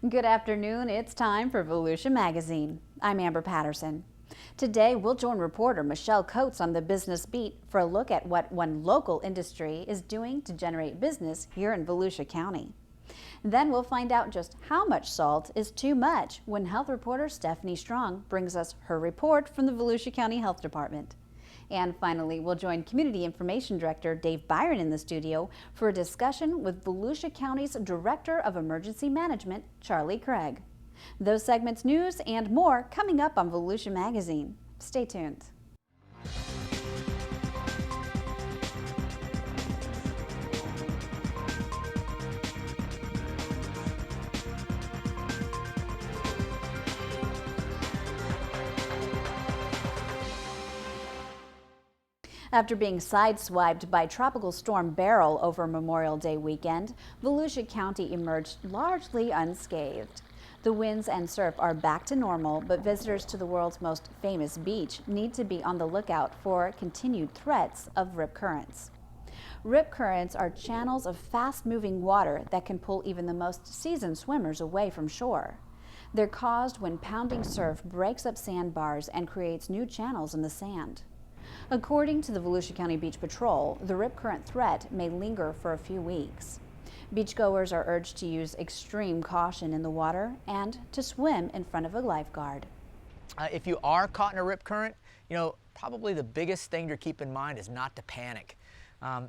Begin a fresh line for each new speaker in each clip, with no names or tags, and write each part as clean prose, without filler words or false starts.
Good afternoon. It's time for Volusia Magazine. I'm Amber Patterson. Today, we'll join reporter Michelle Coates on the Business Beat for a look at what one local industry is doing to generate business here in Volusia County. Then we'll find out just how much salt is too much when health reporter Stephanie Strong brings us her report from the Volusia County Health Department. And finally, we'll join Community Information Director Dave Byron in the studio for a discussion with Volusia County's Director of Emergency Management, Charlie Craig. Those segments, news, and more coming up on Volusia Magazine. Stay tuned. After being sideswiped by Tropical Storm Beryl over Memorial Day weekend, Volusia County emerged largely unscathed. The winds and surf are back to normal, but visitors to the world's most famous beach need to be on the lookout for continued threats of rip currents. Rip currents are channels of fast-moving water that can pull even the most seasoned swimmers away from shore. They're caused when pounding surf breaks up sandbars and creates new channels in the sand. According to the Volusia County Beach Patrol, the rip current threat may linger for a few weeks. Beachgoers are urged to use extreme caution in the water and to swim in front of a lifeguard.
If you are caught in a rip current, probably the biggest thing to keep in mind is not to panic.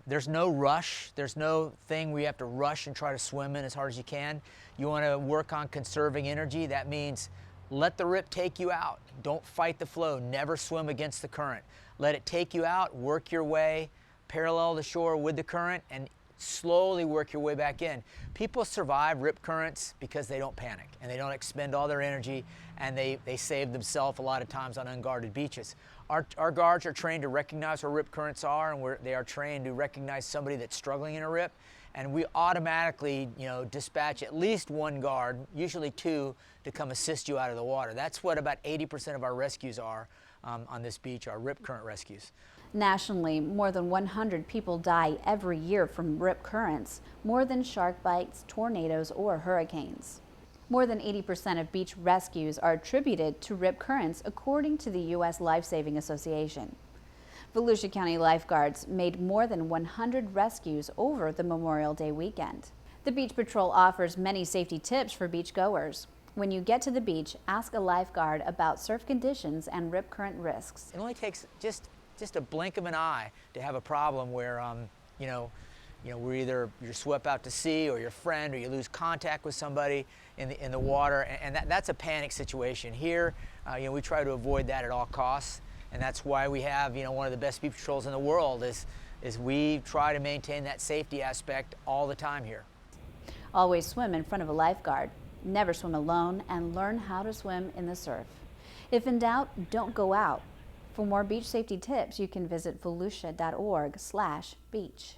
There's no rush. There's no thing where you have to rush and try to swim in as hard as you can. You want to work on conserving energy. That means let the rip take you out. Don't fight the flow. Never swim against the current. Let it take you out, work your way parallel the shore with the current, and slowly work your way back in. People survive rip currents because they don't panic and they don't expend all their energy, and they save themselves a lot of times on unguarded beaches. Our guards are trained to recognize where rip currents are, and they are trained to recognize somebody that's struggling in a rip. And we automatically, dispatch at least one guard, usually two, to come assist you out of the water. That's what about 80% of our rescues are on this beach, are rip current rescues.
Nationally, more than 100 people die every year from rip currents, more than shark bites, tornadoes, or hurricanes. More than 80% of beach rescues are attributed to rip currents, according to the U.S. Life-Saving Association. Volusia County lifeguards made more than 100 rescues over the Memorial Day weekend. The Beach Patrol offers many safety tips for beachgoers. When you get to the beach, ask a lifeguard about surf conditions and rip current risks.
It only takes just a blink of an eye to have a problem where, where either you're swept out to sea, or your friend, or you lose contact with somebody in the water, and that's a panic situation. Here, we try to avoid that at all costs. And that's why we have, one of the best beach patrols in the world is we try to maintain that safety aspect all the time here.
Always swim in front of a lifeguard. Never swim alone, and learn how to swim in the surf. If in doubt, don't go out. For more beach safety tips, you can visit volusia.org/beach.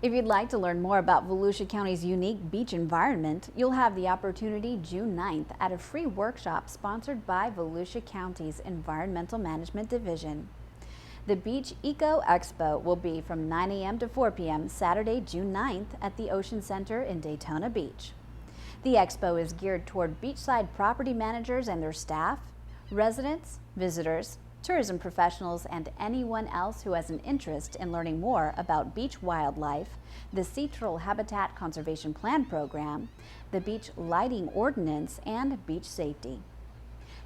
If you'd like to learn more about Volusia County's unique beach environment, you'll have the opportunity June 9th at a free workshop sponsored by Volusia County's Environmental Management Division. The Beach Eco Expo will be from 9 a.m. to 4 p.m. Saturday, June 9th at the Ocean Center in Daytona Beach. The expo is geared toward beachside property managers and their staff, residents, visitors, tourism professionals, and anyone else who has an interest in learning more about beach wildlife, the Sea Turtle Habitat Conservation Plan Program, the Beach Lighting Ordinance, and beach safety.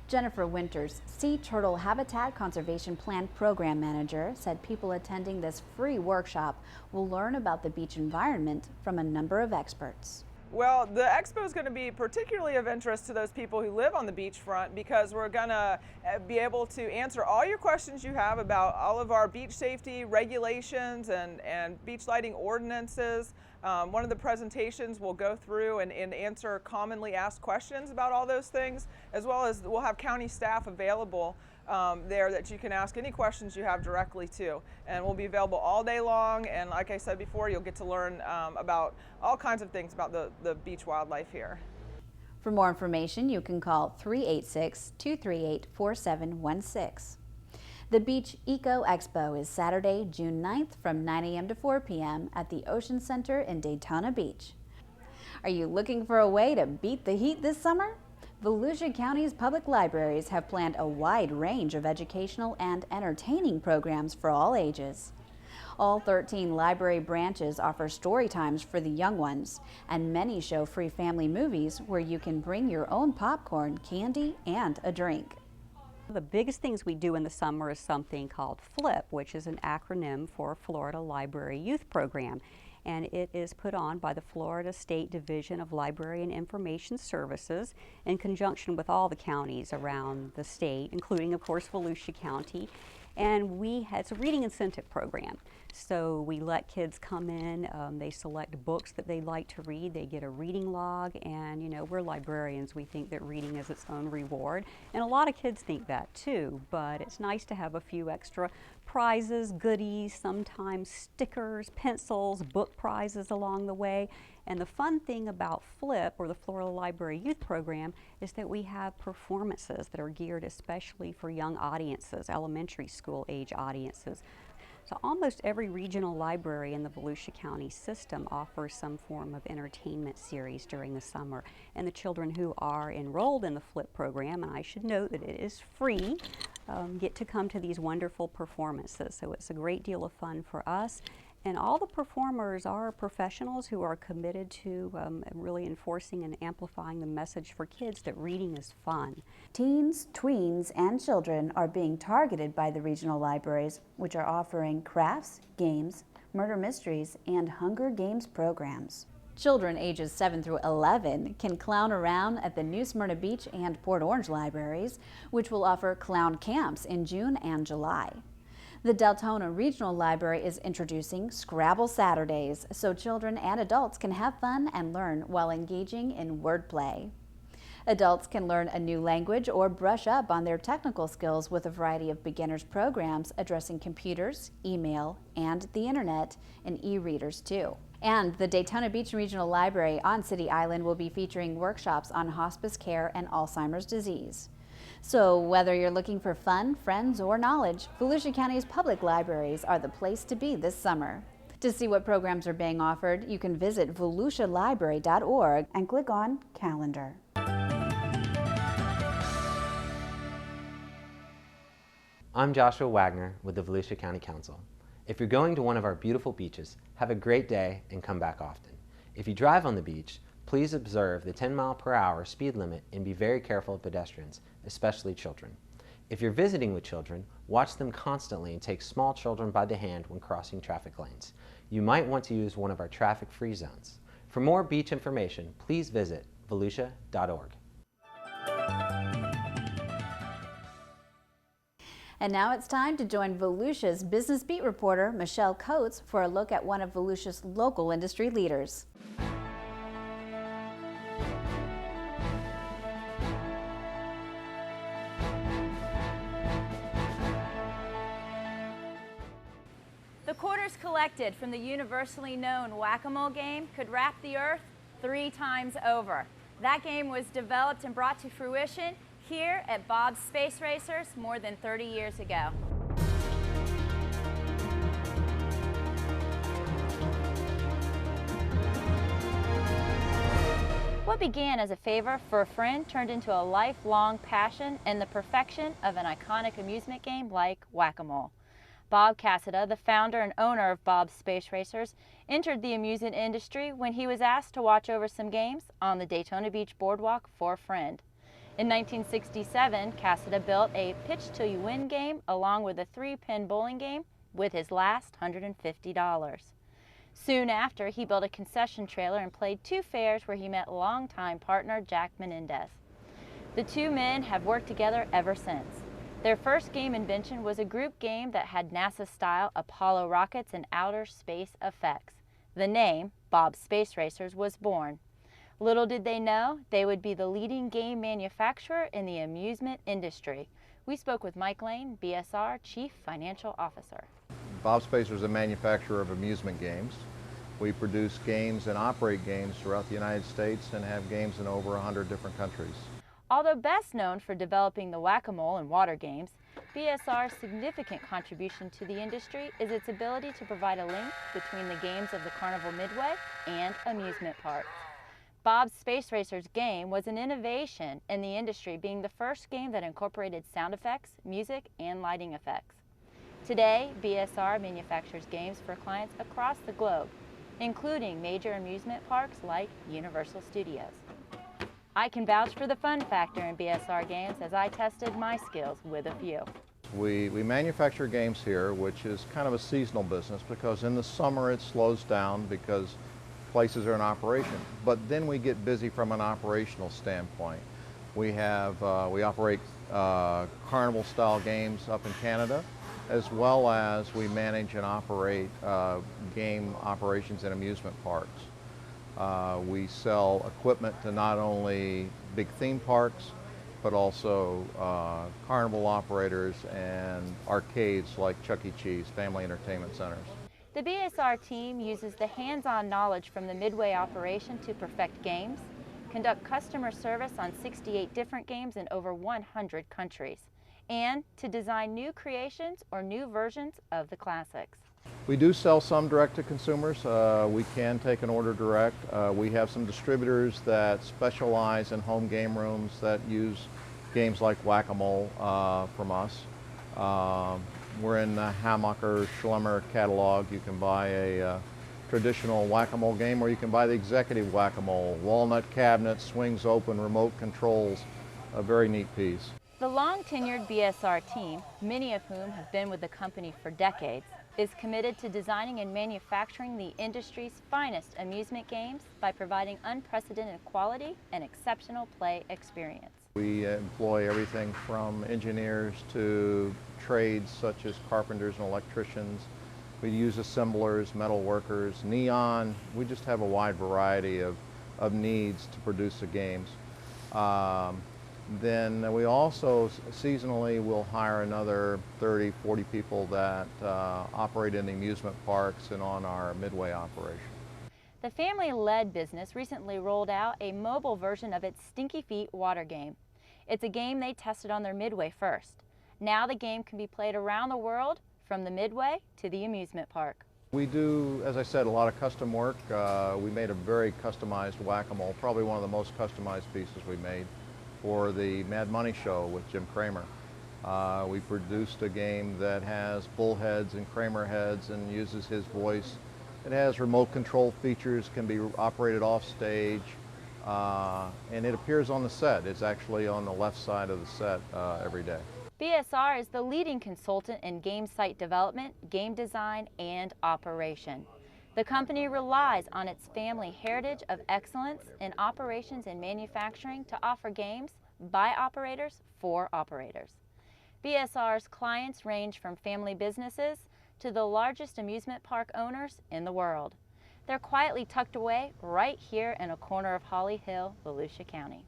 Jennifer Winters, Sea Turtle Habitat Conservation Plan Program Manager, said people attending this free workshop will learn about the beach environment from a number of experts.
Well, the expo is going to be particularly of interest to those people who live on the beachfront, because we're going to be able to answer all your questions you have about all of our beach safety regulations and beach lighting ordinances. One of the presentations will go through and answer commonly asked questions about all those things, as well as we'll have county staff available there that you can ask any questions you have directly to. And we'll be available all day long, and like I said before, you'll get to learn about all kinds of things about the beach wildlife here.
For more information, you can call 386-238-4716. The Beach Eco Expo is Saturday, June 9th from 9 a.m. to 4 p.m. at the Ocean Center in Daytona Beach. Are you looking for a way to beat the heat this summer? Volusia County's public libraries have planned a wide range of educational and entertaining programs for all ages. All 13 library branches offer story times for the young ones, and many show free family movies where you can bring your own popcorn, candy, and a drink.
The biggest things we do in the summer is something called FLIP, which is an acronym for Florida Library Youth Program. And it is put on by the Florida State Division of Library and Information Services in conjunction with all the counties around the state, including, of course, Volusia County. And it's a reading incentive program. So we let kids come in, they select books that they like to read, they get a reading log, and we're librarians, we think that reading is its own reward. And a lot of kids think that too, but it's nice to have a few extra prizes, goodies, sometimes stickers, pencils, book prizes along the way. And the fun thing about FLIP, or the Florida Library Youth Program, is that we have performances that are geared especially for young audiences, elementary school age audiences. So almost every regional library in the Volusia County system offers some form of entertainment series during the summer. And the children who are enrolled in the FLIP program, and I should note that it is free, get to come to these wonderful performances. So it's a great deal of fun for us. And all the performers are professionals who are committed to really enforcing and amplifying the message for kids that reading is fun.
Teens, tweens, and children are being targeted by the regional libraries, which are offering crafts, games, murder mysteries, and Hunger Games programs. Children ages 7 through 11 can clown around at the New Smyrna Beach and Port Orange libraries, which will offer clown camps in June and July. The Deltona Regional Library is introducing Scrabble Saturdays, so children and adults can have fun and learn while engaging in wordplay. Adults can learn a new language or brush up on their technical skills with a variety of beginners programs addressing computers, email, and the internet, and e-readers too. And the Daytona Beach Regional Library on City Island will be featuring workshops on hospice care and Alzheimer's disease. So whether you're looking for fun, friends, or knowledge, Volusia County's public libraries are the place to be this summer. To see what programs are being offered, you can visit volusialibrary.org and click on Calendar.
I'm Joshua Wagner with the Volusia County Council. If you're going to one of our beautiful beaches, have a great day and come back often. If you drive on the beach, please observe the 10-mile-per-hour speed limit and be very careful of pedestrians, especially children. If you're visiting with children, watch them constantly and take small children by the hand when crossing traffic lanes. You might want to use one of our traffic-free zones. For more beach information, please visit volusia.org.
And now it's time to join Volusia's Business Beat reporter, Michelle Coates, for a look at one of Volusia's local industry leaders.
The quarters collected from the universally known whack-a-mole game could wrap the earth 3 times over. That game was developed and brought to fruition here at Bob's Space Racers more than 30 years ago. What began as a favor for a friend turned into a lifelong passion and the perfection of an iconic amusement game like whack-a-mole. Bob Cassada, the founder and owner of Bob's Space Racers, entered the amusement industry when he was asked to watch over some games on the Daytona Beach Boardwalk for a friend. In 1967, Cassada built a pitch-till-you-win game along with a 3-pin bowling game with his last $150. Soon after, he built a concession trailer and played 2 fairs where he met longtime partner Jack Menendez. The two men have worked together ever since. Their first game invention was a group game that had NASA-style Apollo rockets and outer space effects. The name, Bob's Space Racers, was born. Little did they know, they would be the leading game manufacturer in the amusement industry. We spoke with Mike Lane, BSR Chief Financial Officer.
Bob's Spacer is a manufacturer of amusement games. We produce games and operate games throughout the United States and have games in over 100 different countries.
Although best known for developing the whack-a-mole and water games, BSR's significant contribution to the industry is its ability to provide a link between the games of the Carnival Midway and amusement parks. Bob's Space Racers game was an innovation in the industry, being the first game that incorporated sound effects, music, and lighting effects. Today, BSR manufactures games for clients across the globe, including major amusement parks like Universal Studios. I can vouch for the fun factor in BSR games as I tested my skills with a few.
We manufacture games here, which is kind of a seasonal business because in the summer it slows down because places are in operation. But then we get busy from an operational standpoint. We operate carnival style games up in Canada, as well as we manage and operate game operations in amusement parks. We sell equipment to not only big theme parks, but also carnival operators and arcades like Chuck E. Cheese, family entertainment centers.
The BSR team uses the hands-on knowledge from the Midway operation to perfect games, conduct customer service on 68 different games in over 100 countries, and to design new creations or new versions of the classics.
We do sell some direct to consumers. We can take an order direct. We have some distributors that specialize in home game rooms that use games like Whack-A-Mole from us. We're in the Hammacher Schlemmer catalog. You can buy a traditional Whack-A-Mole game, or you can buy the executive Whack-A-Mole. Walnut cabinet, swings open, remote controls, a very neat piece.
The long-tenured BSR team, many of whom have been with the company for decades, is committed to designing and manufacturing the industry's finest amusement games by providing unprecedented quality and exceptional play experience.
We employ everything from engineers to trades such as carpenters and electricians. We use assemblers, metal workers, neon. We just have a wide variety of needs to produce the games. Then we also seasonally will hire another 30, 40 people that operate in the amusement parks and on our Midway operation.
The family-led business recently rolled out a mobile version of its Stinky Feet water game. It's a game they tested on their Midway first. Now the game can be played around the world, from the Midway to the amusement park.
We do, as I said, a lot of custom work. We made a very customized Whack-A-Mole, probably one of the most customized pieces we made for the Mad Money show with Jim Cramer. We produced a game that has bullheads and Kramer heads and uses his voice. It has remote control features, can be operated off stage, and it appears on the set. It's actually on the left side of the set every day.
BSR is the leading consultant in game site development, game design, and operation. The company relies on its family heritage of excellence in operations and manufacturing to offer games by operators for operators. BSR's clients range from family businesses to the largest amusement park owners in the world. They're quietly tucked away right here in a corner of Holly Hill, Volusia County.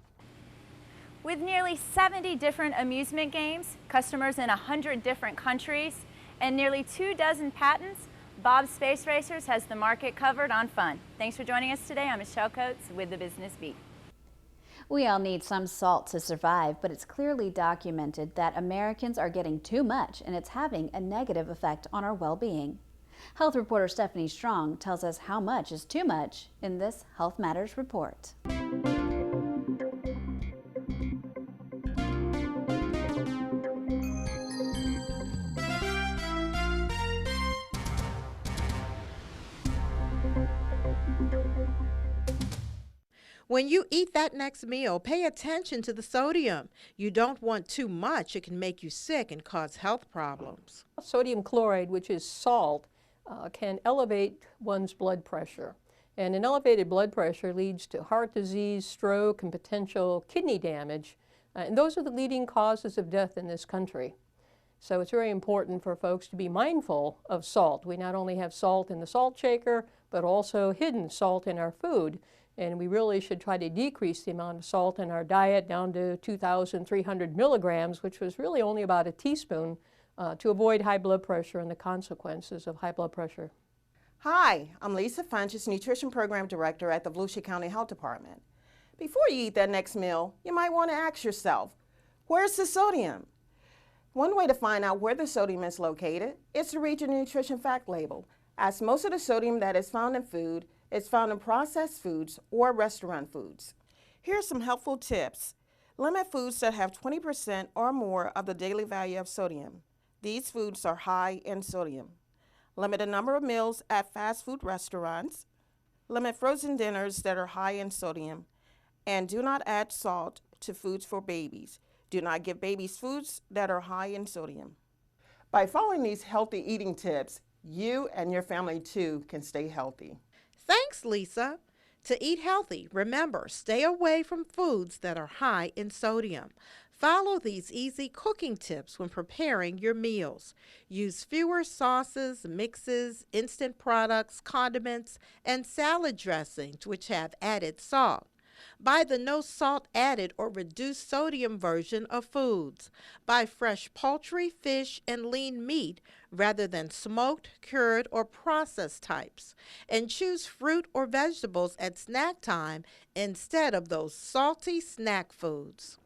With nearly 70 different amusement games, customers in 100 different countries, and nearly 24 patents, Bob's Space Racers has the market covered on fun. Thanks for joining us today. I'm Michelle Coates with the Business Beat.
We all need some salt to survive, but it's clearly documented that Americans are getting too much, and it's having a negative effect on our well-being. Health reporter Stephanie Strong tells us how much is too much in this Health Matters report.
When you eat that next meal, pay attention to the sodium. You don't want too much. It can make you sick and cause health problems.
Sodium chloride, which is salt, can elevate one's blood pressure. And an elevated blood pressure leads to heart disease, stroke, and potential kidney damage. And those are the leading causes of death in this country. So it's very important for folks to be mindful of salt. We not only have salt in the salt shaker, but also hidden salt in our food. And we really should try to decrease the amount of salt in our diet down to 2,300 milligrams, which was really only about a teaspoon, to avoid high blood pressure and the consequences of high blood pressure.
Hi, I'm Lisa Funches, Nutrition Program Director at the Volusia County Health Department. Before you eat that next meal, you might want to ask yourself, where's the sodium? One way to find out where the sodium is located is to read your nutrition fact label, as most of the sodium that is found in food It's found in processed foods or restaurant foods. Here are some helpful tips. Limit foods that have 20% or more of the daily value of sodium. These foods are high in sodium. Limit the number of meals at fast food restaurants. Limit frozen dinners that are high in sodium. And do not add salt to foods for babies. Do not give babies foods that are high in sodium. By following these healthy eating tips, you and your family too can stay healthy.
Thanks, Lisa. To eat healthy, remember, stay away from foods that are high in sodium. Follow these easy cooking tips when preparing your meals. Use fewer sauces, mixes, instant products, condiments, and salad dressings which have added salt. Buy the no salt added or reduced sodium version of foods. Buy fresh poultry, fish, and lean meat rather than smoked, cured, or processed types. And choose fruit or vegetables at snack time instead of those salty snack foods.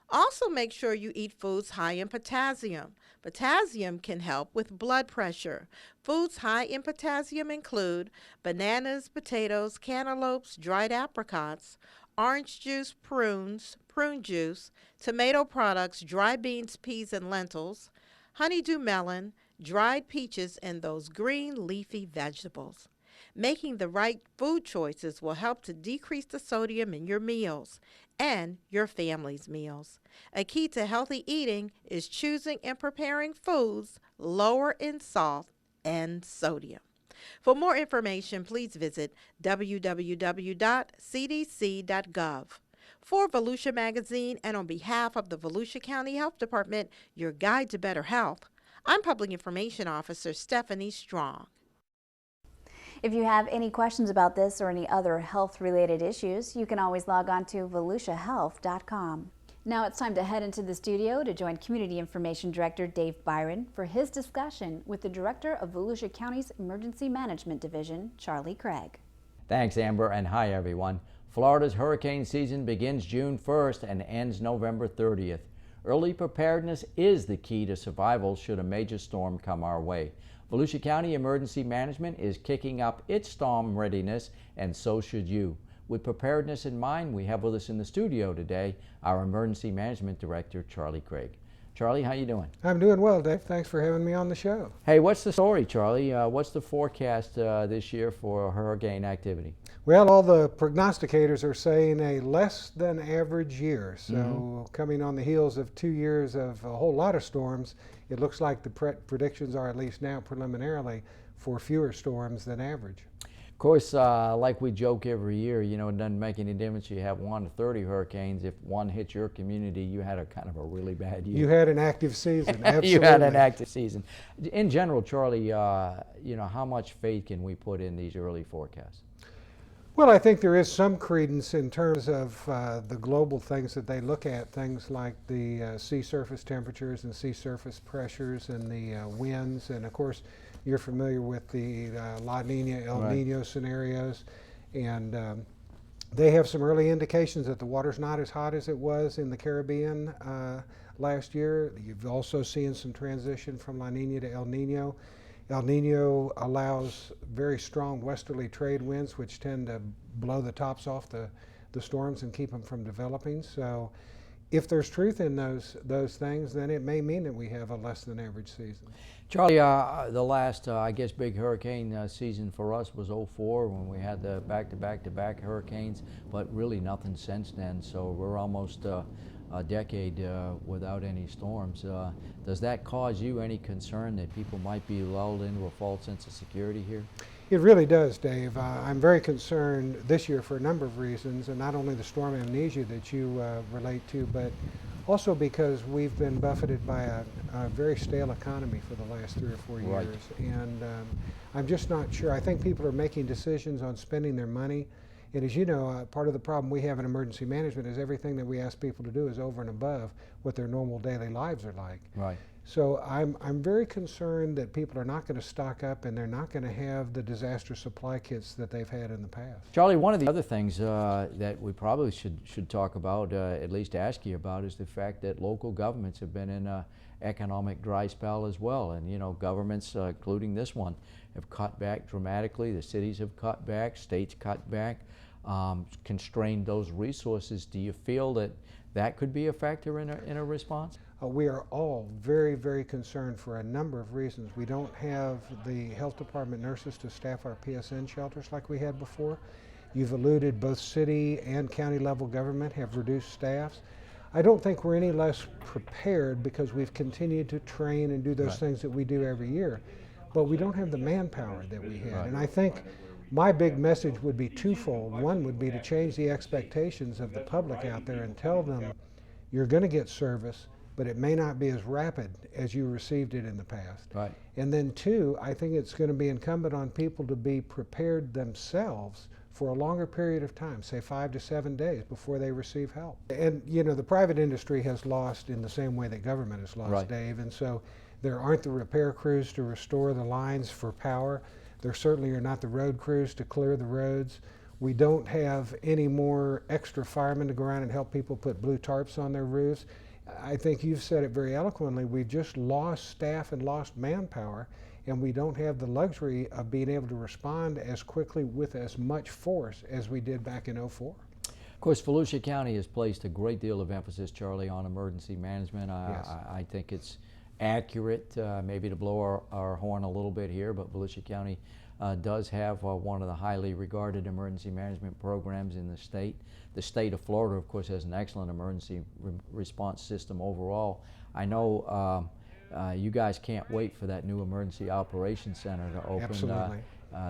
Also make sure you eat foods high in potassium. Potassium can help with blood pressure. Foods high in potassium include bananas, potatoes, cantaloupes, dried apricots, orange juice, prunes, prune juice, tomato products, dry beans, peas, and lentils, honeydew melon, dried peaches, and those green leafy vegetables. Making the right food choices will help to decrease the sodium in your meals and your family's meals. A key to healthy eating is choosing and preparing foods lower in salt and sodium. For more information, please visit www.cdc.gov. For Volusia Magazine and on behalf of the Volusia County Health Department, your guide to better health, I'm Public Information Officer Stephanie Strong.
If you have any questions about this or any other health-related issues, you can always log on to volusiahealth.com. Now it's time to head into the studio to join Community Information Director Dave Byron for his discussion with the Director of Volusia County's Emergency Management Division, Charlie Craig.
Thanks, Amber, and hi, everyone. Florida's hurricane season begins June 1st and ends November 30th. Early preparedness is the key to survival should a major storm come our way. Volusia County Emergency Management is kicking up its storm readiness, and so should you. With preparedness in mind, we have with us in the studio today our Emergency Management Director, Charlie Craig. Charlie, how you doing?
I'm doing well, Dave. Thanks for having me on the show.
Hey, what's the story, Charlie? What's the forecast this year for hurricane activity?
Well, all the prognosticators are saying a less than average year. So coming on the heels of 2 years of a whole lot of storms, it looks like the predictions are, at least now preliminarily, for fewer storms than average.
Of course, like we joke every year, you know, it doesn't make any difference. You have 1 to 30 hurricanes. If one hits your community, you had a kind of a really bad year.
You had an active season, absolutely.
You had an active season. In general, Charlie, you know, how much faith can we put in these early forecasts?
Well, I think there is some credence in terms of the global things that they look at, things like the sea surface temperatures and sea surface pressures and the winds, and of course you're familiar with the La Nina, El Nino scenarios, and they have some early indications that the water's not as hot as it was in the Caribbean last year. You've also seen some transition from La Nina to El Nino. El Nino allows very strong westerly trade winds, which tend to blow the tops off the storms and keep them from developing. So if there's truth in those things, then it may mean that we have a less than average season.
Charlie, the last, I guess, big hurricane season for us was '04 when we had the back-to-back hurricanes, but really nothing since then. So we're almost a decade without any storms. Does that cause you any concern that people might be lulled into a false sense of security here?
It really does, Dave. I'm very concerned this year for a number of reasons, and not only the storm amnesia that you relate to, but also because we've been buffeted by a very stale economy for the last 3 or 4 years. And I'm just not sure. I think people are making decisions on spending their money. And as you know, part of the problem we have in emergency management is everything that we ask people to do is over and above what their normal daily lives are like.
Right.
So I'm very concerned that people are not going to stock up and they're not going to have the disaster supply kits that they've had in the past.
Charlie, one of the other things that we probably should talk about, at least ask you about, is the fact that local governments have been in an economic dry spell as well. And, you know, governments, including this one, have cut back dramatically. The cities have cut back, states cut back, constrained those resources. Do you feel that that could be a factor in a response?
We are all very, very concerned for a number of reasons. We don't have the health department nurses to staff our PSN shelters like we had before. You've alluded both city and county level government have reduced staffs. I don't think we're any less prepared because we've continued to train and do those things that we do every year, but we don't have the manpower that we had. And I think my big message would be twofold. One would be to change the expectations of the public out there and tell them you're going to get service, but it may not be as rapid as you received it in the past.
Right.
And then two, I think it's going to be incumbent on people to be prepared themselves for a longer period of time, say 5 to 7 days before they receive help. And you know, the private industry has lost in the same way that government has lost, Dave, and so there aren't the repair crews to restore the lines for power. There certainly are not the road crews to clear the roads. We don't have any more extra firemen to go around and help people put blue tarps on their roofs. I think you've said it very eloquently. We've just lost staff and lost manpower, and we don't have the luxury of being able to respond as quickly with as much force as we did back in '04.
Of course, Volusia County has placed a great deal of emphasis, Charlie, on emergency management.
Yes.
I think it's accurate, maybe to blow our horn a little bit here, but Volusia County does have one of the highly regarded emergency management programs in the state. The state of Florida, of course, has an excellent emergency response system overall. I know you guys can't wait for that new emergency operations center to open.
Absolutely.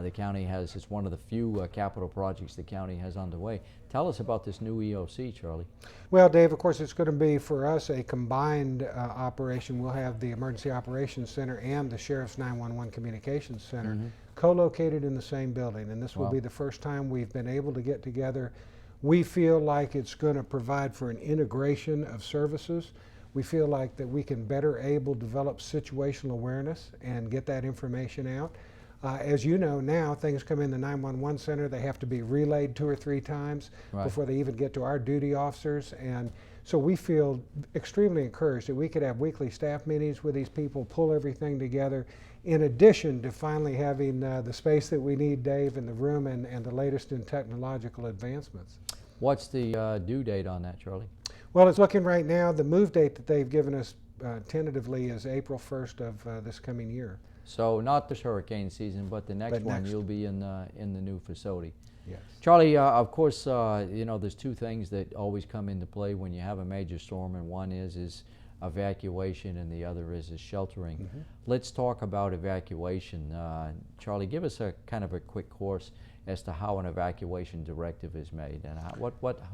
The county has, it's one of the few capital projects the county has underway. Tell us about this new EOC, Charlie.
Well, Dave, of course, it's going to be for us a combined operation. We'll have the Emergency Operations Center and the Sheriff's 911 Communications Center co-located in the same building, and this will be the first time we've been able to get together. We feel like it's going to provide for an integration of services. We feel like that we can better develop situational awareness and get that information out. As you know now, things come in the 911 center, they have to be relayed 2 or 3 times before they even get to our duty officers. And so we feel extremely encouraged that we could have weekly staff meetings with these people, pull everything together, in addition to finally having the space that we need, Dave, in the room and the latest in technological advancements.
What's the due date on that, Charlie?
Well, it's looking right now, the move date that they've given us tentatively is April 1st of this coming year.
So not this hurricane season, but the next one you'll be in the new facility.
Yes.
Charlie, of course, you know, there's 2 things that always come into play when you have a major storm, and one is evacuation and the other is sheltering. Let's talk about evacuation. Charlie, give us a kind of a quick course as to how an evacuation directive is made and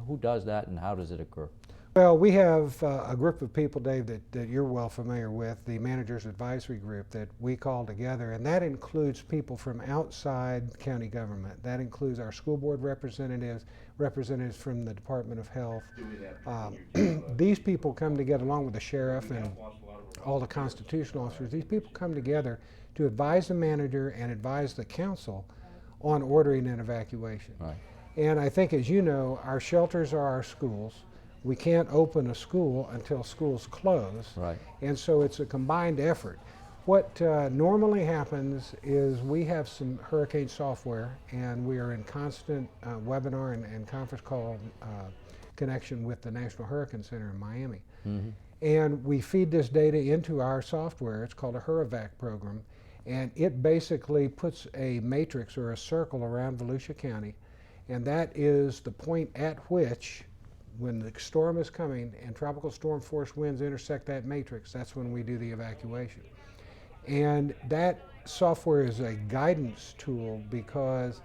who does that and how does it occur?
Well, we have a group of people, Dave, that you're well familiar with, the Managers Advisory Group that we call together, and that includes people from outside county government. That includes our school board representatives, representatives from the Department of Health. These people come together along with the sheriff and all the constitutional officers. These people come together to advise the manager and advise the council on ordering an evacuation. And I think, as you know, our shelters are our schools. We can't open a school until schools close, and so it's a combined effort. What normally happens is we have some hurricane software, and we are in constant webinar and conference call connection with the National Hurricane Center in Miami. And we feed this data into our software. It's called a HurEvac program, and it basically puts a matrix or a circle around Volusia County, and that is the point at which, when the storm is coming and tropical storm force winds intersect that matrix, that's when we do the evacuation. And that software is a guidance tool because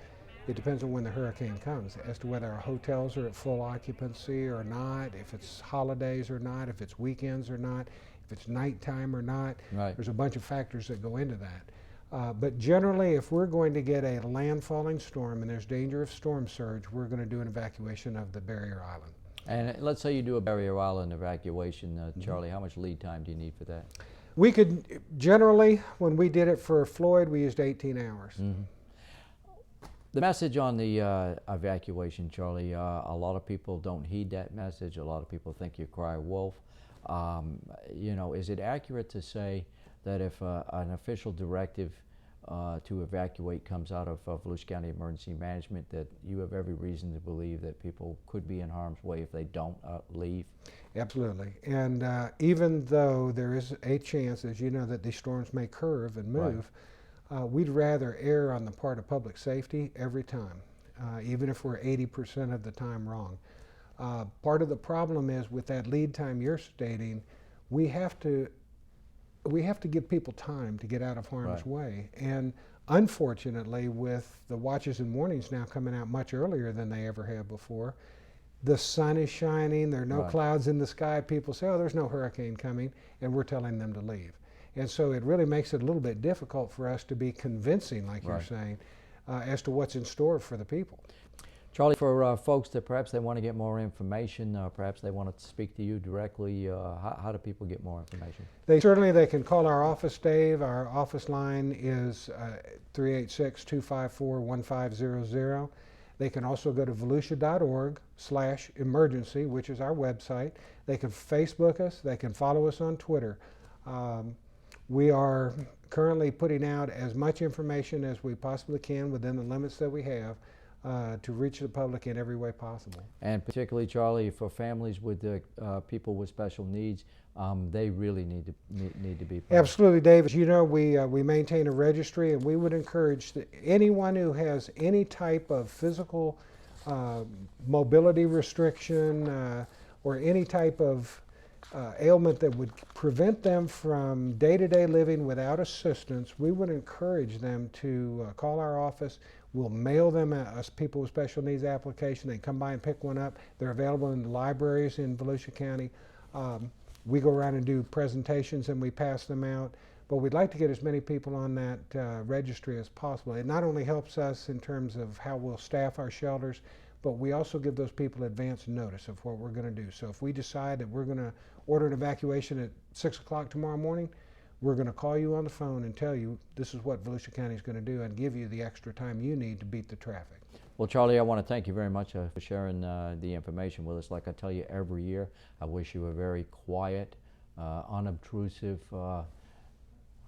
it depends on when the hurricane comes as to whether our hotels are at full occupancy or not, if it's holidays or not, if it's weekends or not, if it's nighttime or not. There's a bunch of factors that go into that. But generally, if we're going to get a landfalling storm and there's danger of storm surge, we're going to do an evacuation of the barrier island.
And let's say you do a barrier island evacuation, Charlie, how much lead time do you need for that?
We could, generally, when we did it for Floyd, we used 18 hours.
Mm-hmm. The message on the evacuation, Charlie, a lot of people don't heed that message. A lot of people think you cry wolf. You know, is it accurate to say that if an official directive to evacuate comes out of Volusia County Emergency Management, that you have every reason to believe that people could be in harm's way if they don't leave?
Absolutely. And even though there is a chance, as you know, that these storms may curve and move, we'd rather err on the part of public safety every time, even if we're 80% of the time wrong. Part of the problem is with that lead time you're stating, we have to give people time to get out of harm's way. And unfortunately, with the watches and warnings now coming out much earlier than they ever have before, the sun is shining, there are no clouds in the sky, people say, oh, there's no hurricane coming, and we're telling them to leave. And so it really makes it a little bit difficult for us to be convincing, like you're saying, as to what's in store for the people.
Charlie, for folks that perhaps they want to get more information, perhaps they want to speak to you directly, how do people get more information?
They can call our office, Dave. Our office line is 386-254-1500. They can also go to volusia.org/emergency, which is our website. They can Facebook us. They can follow us on Twitter. We are currently putting out as much information as we possibly can within the limits that we have to reach the public in every way possible.
And particularly, Charlie, for families with people with special needs, they really need to be part.
Absolutely, Dave. As you know, we maintain a registry, and we would encourage anyone who has any type of physical mobility restriction or any type of ailment that would prevent them from day-to-day living without assistance, we would encourage them to call our office. We'll mail them a people with special needs application. They come by and pick one up. They're available in the libraries in Volusia County. We go around and do presentations and we pass them out. But we'd like to get as many people on that registry as possible. It not only helps us in terms of how we'll staff our shelters, but we also give those people advance notice of what we're going to do. So if we decide that we're going to order an evacuation at 6 o'clock tomorrow morning, we're going to call you on the phone and tell you this is what Volusia County is going to do and give you the extra time you need to beat the traffic.
Well, Charlie, I want to thank you very much for sharing the information with us. Like I tell you every year, I wish you a very quiet, unobtrusive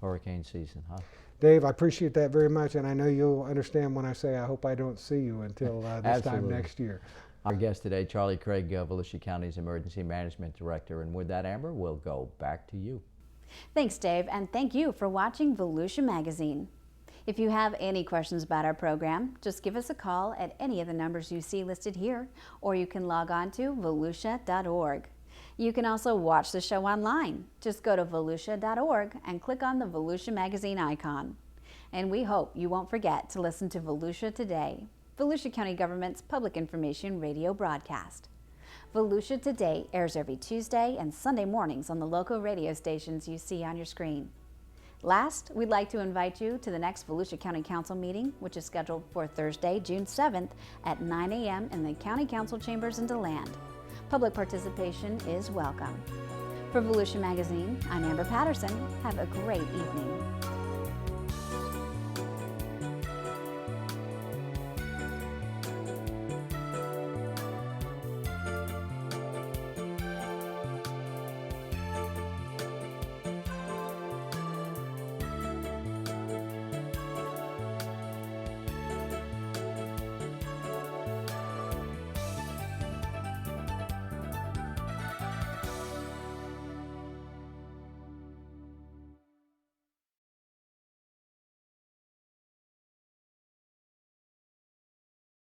hurricane season, huh?
Dave, I appreciate that very much, and I know you'll understand when I say I hope I don't see you until this time next year.
Our guest today, Charlie Craig, Volusia County's Emergency Management Director. And with that, Amber, we'll go back to you.
Thanks, Dave, and thank you for watching Volusia Magazine. If you have any questions about our program, just give us a call at any of the numbers you see listed here, or you can log on to volusia.org. You can also watch the show online. Just go to volusia.org and click on the Volusia Magazine icon. And we hope you won't forget to listen to Volusia Today, Volusia County Government's public information radio broadcast. Volusia Today airs every Tuesday and Sunday mornings on the local radio stations you see on your screen. Last, we'd like to invite you to the next Volusia County Council meeting, which is scheduled for Thursday, June 7th at 9 a.m. in the County Council chambers in DeLand. Public participation is welcome. For Volusia Magazine, I'm Amber Patterson. Have a great evening.